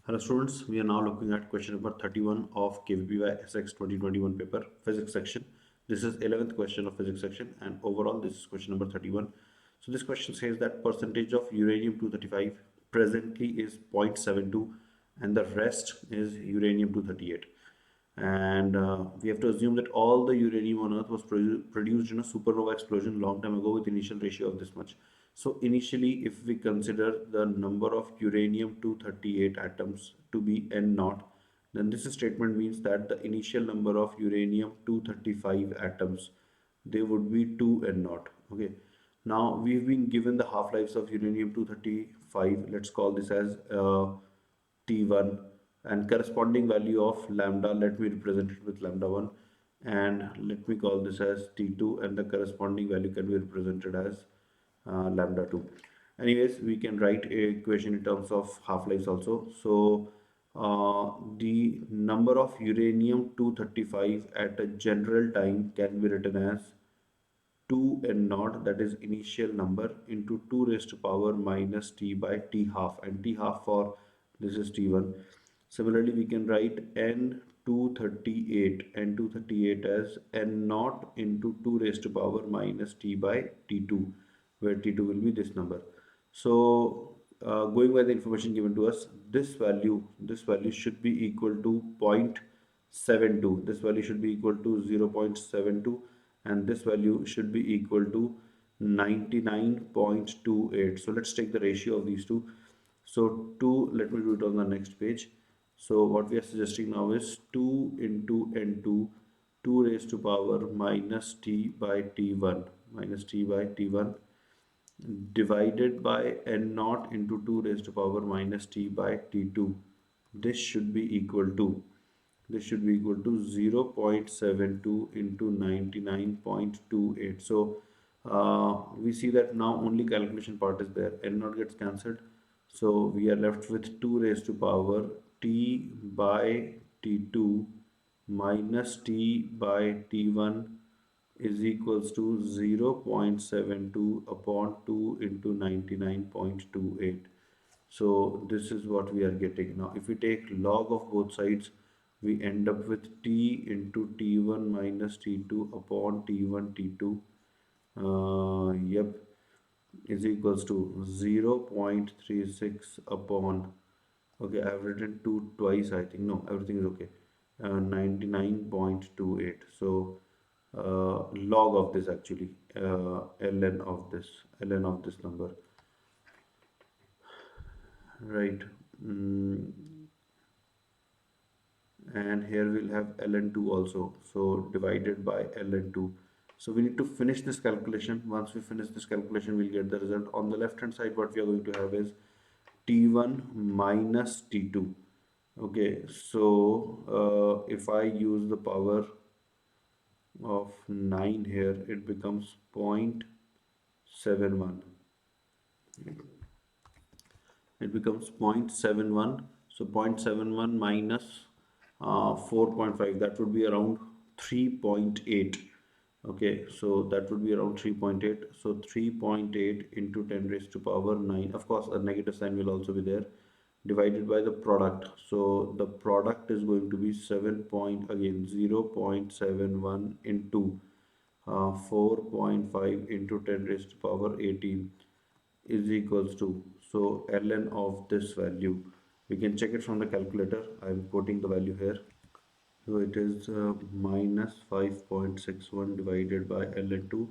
Hello students, we are now looking at question number 31 of KVPY SX 2021 paper, physics section. This is 11th question of physics section and overall this is question number 31. So this question says that percentage of uranium-235 presently is 0.72 and the rest is uranium-238. And we have to assume that all the uranium on Earth was produced in a supernova explosion long time ago with initial ratio of this much. So initially, if we consider the number of uranium-238 atoms to be N naught, then this statement means that the initial number of uranium-235 atoms, they would be 2 N naught. Okay. Now we've been given the half-lives of uranium-235. Let's call this as T1 and corresponding value of lambda, let me represent it with lambda 1, and let me call this as T2 and the corresponding value can be represented as lambda 2. Anyways, we can write a equation in terms of half-lives also. So the number of uranium-235 at a general time can be written as 2 n naught, that is initial number, into 2 raised to power minus t by t half, and t half for this is t1. Similarly, we can write n238 as n naught into 2 raised to power minus t by t2, where t2 will be this number. So going by the information given to us, this value should be equal to 0.72. This value should be equal to 0.72 and this value should be equal to 99.28. So let's take the ratio of these two. So 2, let me do it on the next page. So what we are suggesting now is 2 into n2, 2 raised to power minus t by t1, divided by n naught into 2 raised to power minus t by t2. This should be equal to 0.72 into 99.28. So we see that now only calculation part is there, n naught gets cancelled, so we are left with 2 raised to power t by t2 minus t by t1 is equals to 0.72 upon 2 into 99.28. So this is what we are getting. Now if we take log of both sides, we end up with t into t1 minus t2 upon t1 t2 is equals to 0.36 upon, okay, I have written 2 twice, I think, no, everything is okay, 99.28. So log of this actually, ln of this number, right? And here we'll have ln2 also, so divided by ln2. So we need to finish this calculation. Once we finish this calculation, we'll get the result. On the left hand side, what we are going to have is t1 minus t2. Okay, so if I use the power of 9 here, it becomes 0.71. It becomes 0.71. So 0.71 minus 4.5, that would be around 3.8. Okay, so that would be around 3.8. So 3.8 into 10 raised to power 9. Of course, a negative sign will also be there, divided by the product. So the product is going to be 0.71 into 4.5 into 10 raised to power 18 is equals to, so ln of this value, we can check it from the calculator. I am quoting the value here. So it is minus 5.61 divided by ln2,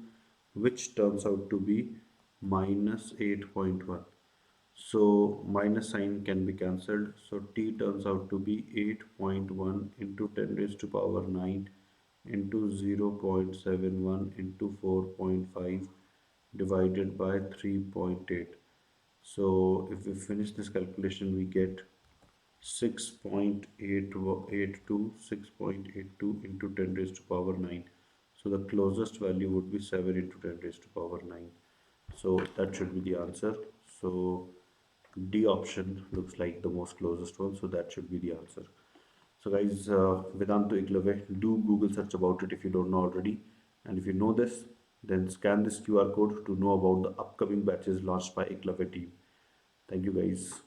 which turns out to be minus 8.1. So minus sign can be cancelled. So t turns out to be 8.1 into 10 raised to power 9 into 0.71 into 4.5 divided by 3.8. So if we finish this calculation, we get 6.82 into 10 raised to power 9. So the closest value would be 7 into 10 raised to power 9. So that should be the answer. So D option looks like the most closest one. So that should be the answer. So guys, Vedantu Iklave, do Google search about it if you don't know already. And if you know this, then scan this QR code to know about the upcoming batches launched by Iklave team. Thank you guys.